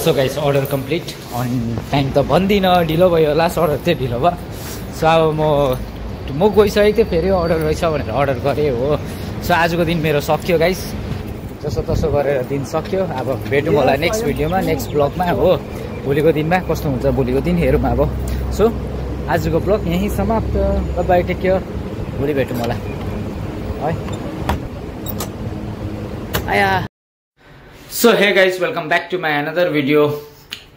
So guys order complete on time त भन्दिनँ, ढिलो भयो। लास्ट अर्डर चाहिँ ढिलो भयो। सो अब म गइसकेको थिएँ, फेरि अर्डर रहेछ भनेर अर्डर गरेँ हो। सो आजको दिन मेरो सक्यो गाइस, जसो तसो गरेर दिन सक्यो। अब भेटौँ होला नेक्स्ट भिडियोमा, नेक्स्ट ब्लगमा हो। भोलिको दिनमा कस्तो हुन्छ भोलिको दिन हेरौँ अब। सो आजको ब्लग यहीँ समाप्त। Bye, take care. भोलि भेटौँ होला है। आया। So hey guys, welcome back to my another video.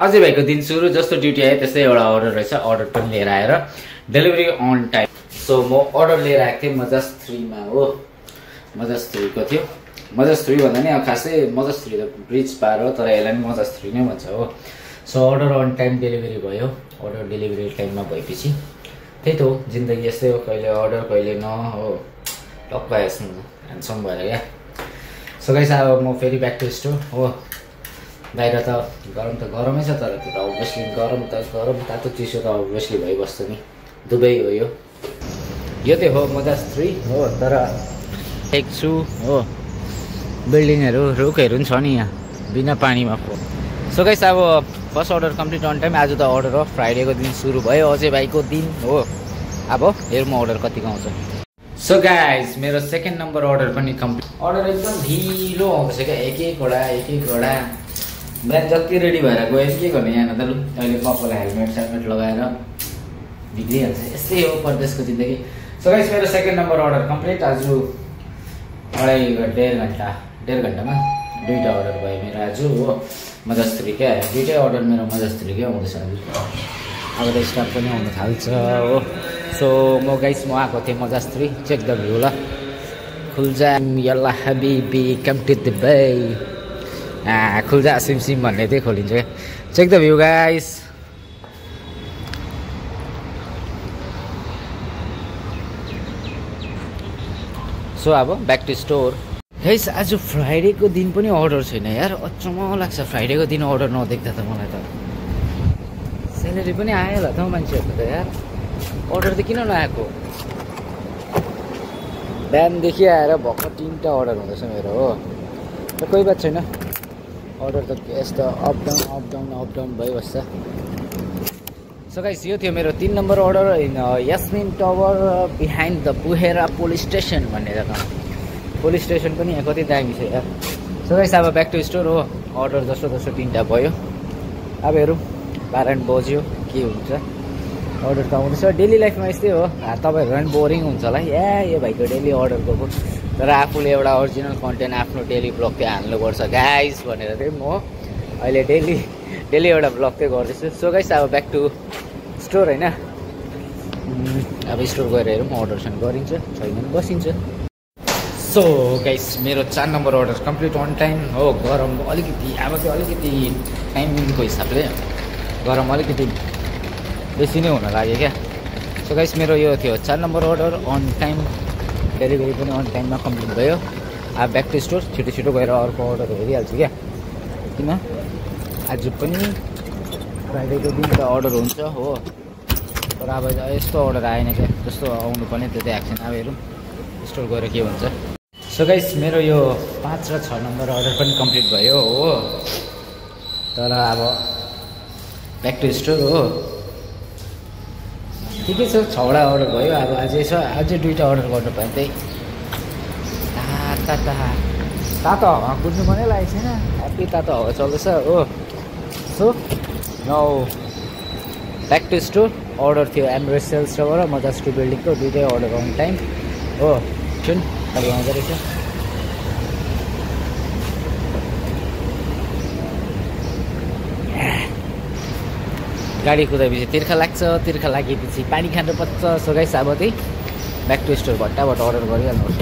अझै भाइको दिन सुरु, जस्तो ड्युटी आयो त्यस्तै एउटा अर्डर रहेछ। अर्डर पनि लिएर आएर डेलिभरी अन टाइम। सो म अर्डर लिएर आएको थिएँ मजाज 3मा हो। मजाज 3को थियो। मजाज 3 भन्दा नि अब खासै मजाज 3 त ब्रिज पार हो, तर यसलाई पनि मजाज 3 नै भन्छ हो। So order on time delivery भयो। अर्डर डेलिभरी टाइममा भएपछि त्यही त हो, जिन्दगी यस्तै हो, कहिले अर्डर कहिले न हो। टक्क ह्यान्डसम भएर क्या। सो गाइस अब म फेरि ब्याक टु स्टोर हो। बाहिर त गरमै छ, तर त्यो त अभियसली गरम तातो चिसो त अभियसली भइबस्छ नि, दुबई हो यो। यो चाहिँ हो मजाज 3 हो, तर एक छु हो। बिल्डिङहरू रुखहरू पनि छ नि यहाँ, बिना पानीमा। सो गाइस अब first order complete on time. आज त अर्डर हो, फ्राइडेको दिन सुरु भयो, अझै भाइको दिन हो। अब हेरौँ म अर्डर कतिको आउँछ। सो गाइस मेरो सेकेन्ड नम्बर अर्डर पनि कम्प्लिट। अर्डर एकदम ढिलो आउँदैछ क्या, एक एकवटा। बिहान जति रेडी भएर गयो के गर्ने यहाँ त। लु अहिले कपाललाई हेलमेट लगाएर बिग्रिहाल्छ, यस्तै हो परदेशको जिन्दगी। सो गाइस मेरो सेकेन्ड नम्बर अर्डर कम्प्लिट। आज डेढ घन्टामा 2टा अर्डर भयो मेरो आज हो। मजाज 3 क्या, 2टै अर्डर मेरो मजाज 3 क्या आउँदैछ आज। अब त स्टाफ पनि आउनु थाल्छ हो। सो म आएको थिएँ मजाज 3। चेक द भ्यू ल। खुल्जा यल्ला हबिबी कम टु दुबई। खुल्जा सिम भन्ने चाहिँ खोलिन्छ क्या। Check the view guys. So अब ब्याक टु स्टोर। गाइस आज फ्राइडेको दिन पनि अर्डर छैन यार, अचम्म लाग्छ फ्राइडेको दिन अर्डर नदेख्दा त मलाई त। सेलेरी पनि आयो होला त मान्छेहरूको त यार, अर्डर त किन नआएको। बिहानदेखि आएर भर्खर 3टा अर्डर हुँदैछ मेरो हो। त कोही बात छैन, अर्डर त यस्तो अप डाउन भइबस्छ। सो गाइस यो थियो मेरो 3 number order in Yasmin tower behind the Buhaira police station भन्ने जग्गामा। पुलिस स्टेसन पनि यहाँ कति दामी छ यार। सो गाइस अब ब्याक टु स्टोर हो। अर्डर जस्तो 3टा भयो। अब हेरौँ 12 बज्यो के हुन्छ। अर्डर त आउँदैछ, डेली लाइफमा यस्तै हो। तपाईँहरू पनि बोरिङ हुन्छ होला यो भाइको डेली अर्डरको। तर आफूले एउटा ओरिजिनल कन्टेन्ट आफ्नो डेली ब्लग चाहिँ हाल्नुपर्छ गाइस भनेर चाहिँ म अहिले डेली एउटा ब्लग चाहिँ गर्दैछु। सो गाइस अब ब्याक टु स्टोर होइन। अब स्टोर गएर हेरौँ अर्डरसँग गरिन्छ छैन भने बसिन्छ। सो गाइस मेरो 4 number order complete on time हो। गरम अलिकति अब चाहिँ अलिकति टाइमिङको हिसाबले गरम अलिकति बेसी नै हुन लाग्यो क्या। सो गाइस मेरो यो थियो 4 number order on time. Delivery पनि अन टाइममा कम्प्लिट भयो। अब ब्याक टु स्टोर छिटो गएर अर्को अर्डर हेरिहाल्छु क्या, किन आज पनि फ्राइडेको दिन त अर्डर हुन्छ हो। तर अब यस्तो अर्डर आएन क्या, जस्तो आउनु पर्ने त्यो चाहिँ आएको छैन। अब हेरौँ स्टोर गएर के हुन्छ। सो गाइस मेरो यो 5 र 6 नम्बर अर्डर पनि कम्प्लिट भयो हो। तर अब ब्याक टु स्टोर हो। ठिकै छ, 6वटा अर्डर भयो। अब अझै 2टा अर्डर गर्नु पर्यो। त्यही तातो हावा कुद्नु पनि लागेको छैन, ह्याप्पी तातो हावा चल्दैछ हो। So now back to store. Order थियो एमरेस सेल्स स्टोरबाट मजाज 2 बिल्डिङको 2टै अर्डर अन टाइम हो। सुन अब आउँदो रहेछ। गाडी कुदाएपछि तिर्खा लाग्छ, तिर्खा लागेपछि पानी खानु पर्छ। सो गाइस अब चाहिँ ब्याक टु स्टोर भट्टाबाट अर्डर गरिहाल्नुपर्छ।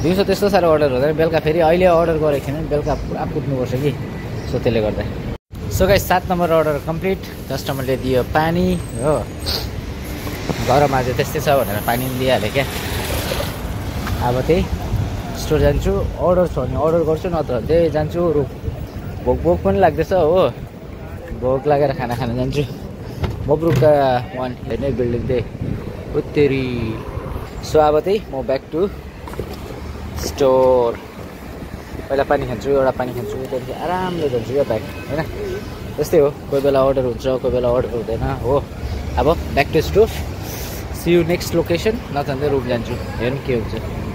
दिउँसो त्यस्तो साह्रो अर्डर हुँदैन, बेलुका फेरि अहिले अर्डर गरेको छैन, बेलुका पुरा कुद्नुपर्छ कि। सो त्यसले गर्दा। So guys 7 number order complete. कस्टमरले दियो पानी हो। गरम आज त्यस्तै छ भनेर पानी पनि दिइहाल्यो क्या। अब त्यही स्टोर जान्छु, अर्डर छ भने अर्डर गर्छु, नत्र त्यही जान्छु। भोक पनि लाग्दैछ हो। भोक लागेर खाना खान जान्छु। मब्रुकका 1 हेर्ने बिल्डिङ त्यही उत्तेरी। सो अब त्यही म ब्याक टु स्टोर। पहिला पानी खान्छु, एउटा पानी खान्छु, त्यहाँदेखि आरामले जान्छु क्या ब्याक होइन। त्यस्तै हो, कोही बेला अर्डर हुन्छ, कोही बेला अर्डर हुँदैन हो। अब back to store, see you next location, नत्र रुम जान्छु, हेरौँ के हुन्छ।